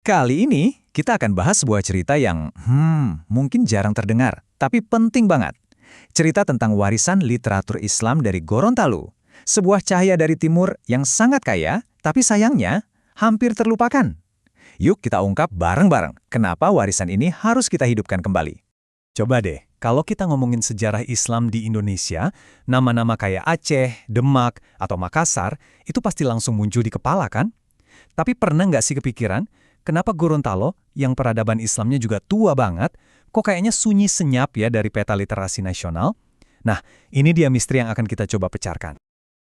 Kali ini kita akan bahas sebuah cerita yang mungkin jarang terdengar, tapi penting banget. Cerita tentang warisan literatur Islam dari Gorontalo. Sebuah cahaya dari timur yang sangat kaya, tapi sayangnya hampir terlupakan. Yuk kita ungkap bareng-bareng kenapa warisan ini harus kita hidupkan kembali. Coba deh, kalau kita ngomongin sejarah Islam di Indonesia, nama-nama kayak Aceh, Demak, atau Makassar, itu pasti langsung muncul di kepala kan? Tapi pernah nggak sih kepikiran, kenapa Gorontalo, yang peradaban Islamnya juga tua banget, kok kayaknya sunyi senyap ya dari peta literasi nasional? Nah, ini dia misteri yang akan kita coba pecahkan.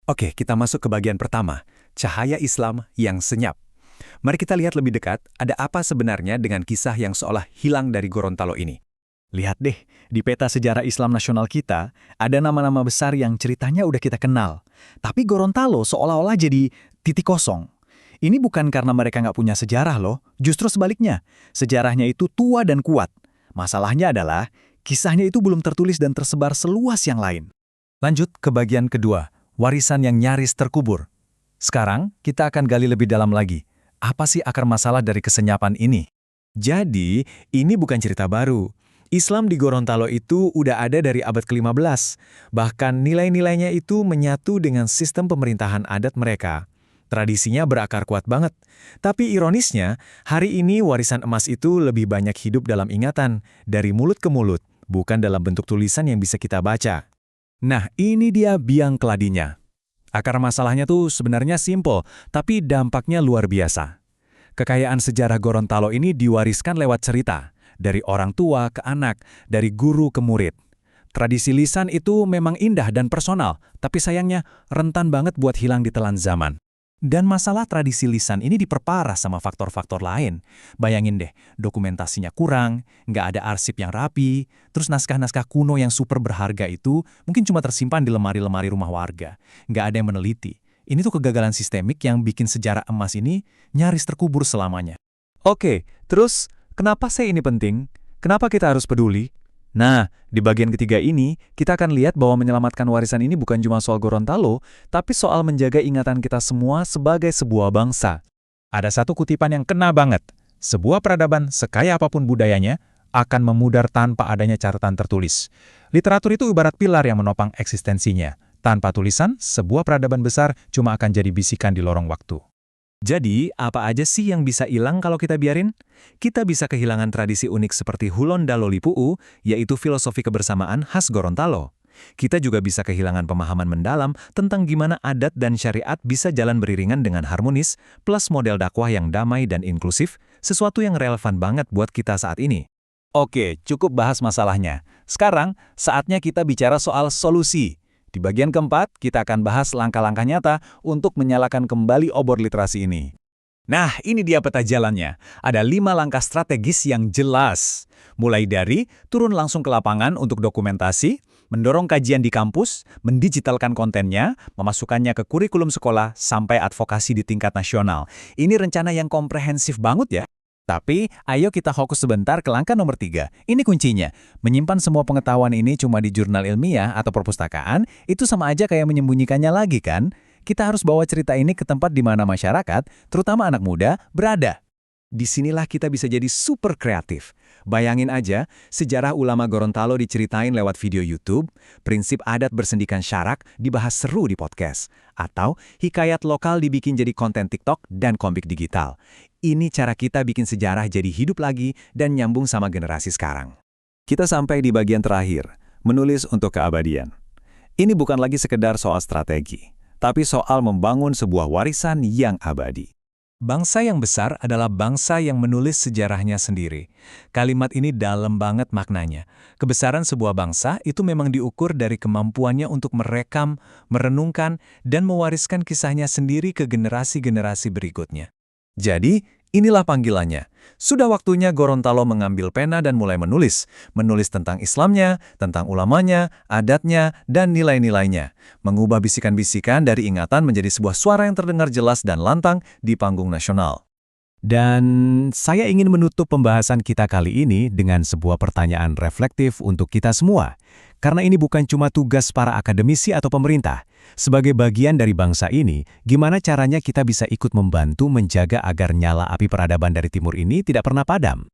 Oke, kita masuk ke bagian pertama, cahaya Islam yang senyap. Mari kita lihat lebih dekat, ada apa sebenarnya dengan kisah yang seolah hilang dari Gorontalo ini. Lihat deh, di peta sejarah Islam nasional kita, ada nama-nama besar yang ceritanya udah kita kenal. Tapi Gorontalo seolah-olah jadi titik kosong. Ini bukan karena mereka nggak punya sejarah loh, justru sebaliknya. Sejarahnya itu tua dan kuat. Masalahnya adalah, kisahnya itu belum tertulis dan tersebar seluas yang lain. Lanjut ke bagian kedua, warisan yang nyaris terkubur. Sekarang, kita akan gali lebih dalam lagi. Apa sih akar masalah dari kesenyapan ini? Jadi, ini bukan cerita baru. Islam di Gorontalo itu udah ada dari abad ke-15. Bahkan nilai-nilainya itu menyatu dengan sistem pemerintahan adat mereka. Tradisinya berakar kuat banget. Tapi ironisnya, hari ini warisan emas itu lebih banyak hidup dalam ingatan, dari mulut ke mulut, bukan dalam bentuk tulisan yang bisa kita baca. Nah, ini dia biang keladinya. Akar masalahnya tuh sebenarnya simpel, tapi dampaknya luar biasa. Kekayaan sejarah Gorontalo ini diwariskan lewat cerita, dari orang tua ke anak, dari guru ke murid. Tradisi lisan itu memang indah dan personal, tapi sayangnya rentan banget buat hilang di telan zaman. Dan masalah tradisi lisan ini diperparah sama faktor-faktor lain. Bayangin deh, dokumentasinya kurang, nggak ada arsip yang rapi, terus naskah-naskah kuno yang super berharga itu mungkin cuma tersimpan di lemari-lemari rumah warga. Nggak ada yang meneliti. Ini tuh kegagalan sistemik yang bikin sejarah emas ini nyaris terkubur selamanya. Oke, terus kenapa sih ini penting? Kenapa kita harus peduli? Nah, di bagian ketiga ini, kita akan lihat bahwa menyelamatkan warisan ini bukan cuma soal Gorontalo, tapi soal menjaga ingatan kita semua sebagai sebuah bangsa. Ada satu kutipan yang kena banget. Sebuah peradaban, sekaya apapun budayanya, akan memudar tanpa adanya catatan tertulis. Literatur itu ibarat pilar yang menopang eksistensinya. Tanpa tulisan, sebuah peradaban besar cuma akan jadi bisikan di lorong waktu. Jadi, apa aja sih yang bisa hilang kalau kita biarin? Kita bisa kehilangan tradisi unik seperti Hulon Dalo Lipuu, yaitu filosofi kebersamaan khas Gorontalo. Kita juga bisa kehilangan pemahaman mendalam tentang gimana adat dan syariat bisa jalan beriringan dengan harmonis, plus model dakwah yang damai dan inklusif, sesuatu yang relevan banget buat kita saat ini. Oke, cukup bahas masalahnya. Sekarang, saatnya kita bicara soal solusi. Di bagian keempat, kita akan bahas langkah-langkah nyata untuk menyalakan kembali obor literasi ini. Nah, ini dia peta jalannya. Ada 5 langkah strategis yang jelas. Mulai dari turun langsung ke lapangan untuk dokumentasi, mendorong kajian di kampus, mendigitalkan kontennya, memasukkannya ke kurikulum sekolah, sampai advokasi di tingkat nasional. Ini rencana yang komprehensif banget ya. Tapi, ayo kita fokus sebentar ke langkah nomor 3. Ini kuncinya. Menyimpan semua pengetahuan ini cuma di jurnal ilmiah atau perpustakaan, itu sama aja kayak menyembunyikannya lagi kan? Kita harus bawa cerita ini ke tempat di mana masyarakat, terutama anak muda, berada. Disinilah kita bisa jadi super kreatif. Bayangin aja, sejarah ulama Gorontalo diceritain lewat video YouTube, prinsip adat bersendikan syarak dibahas seru di podcast, atau hikayat lokal dibikin jadi konten TikTok dan komik digital. Ini cara kita bikin sejarah jadi hidup lagi dan nyambung sama generasi sekarang. Kita sampai di bagian terakhir, menulis untuk keabadian. Ini bukan lagi sekedar soal strategi, tapi soal membangun sebuah warisan yang abadi. Bangsa yang besar adalah bangsa yang menulis sejarahnya sendiri. Kalimat ini dalam banget maknanya. Kebesaran sebuah bangsa itu memang diukur dari kemampuannya untuk merekam, merenungkan, dan mewariskan kisahnya sendiri ke generasi-generasi berikutnya. Jadi, inilah panggilannya. Sudah waktunya Gorontalo mengambil pena dan mulai menulis. Menulis tentang Islamnya, tentang ulamanya, adatnya, dan nilai-nilainya. Mengubah bisikan-bisikan dari ingatan menjadi sebuah suara yang terdengar jelas dan lantang di panggung nasional. Dan saya ingin menutup pembahasan kita kali ini dengan sebuah pertanyaan reflektif untuk kita semua. Karena ini bukan cuma tugas para akademisi atau pemerintah. Sebagai bagian dari bangsa ini, gimana caranya kita bisa ikut membantu menjaga agar nyala api peradaban dari timur ini tidak pernah padam?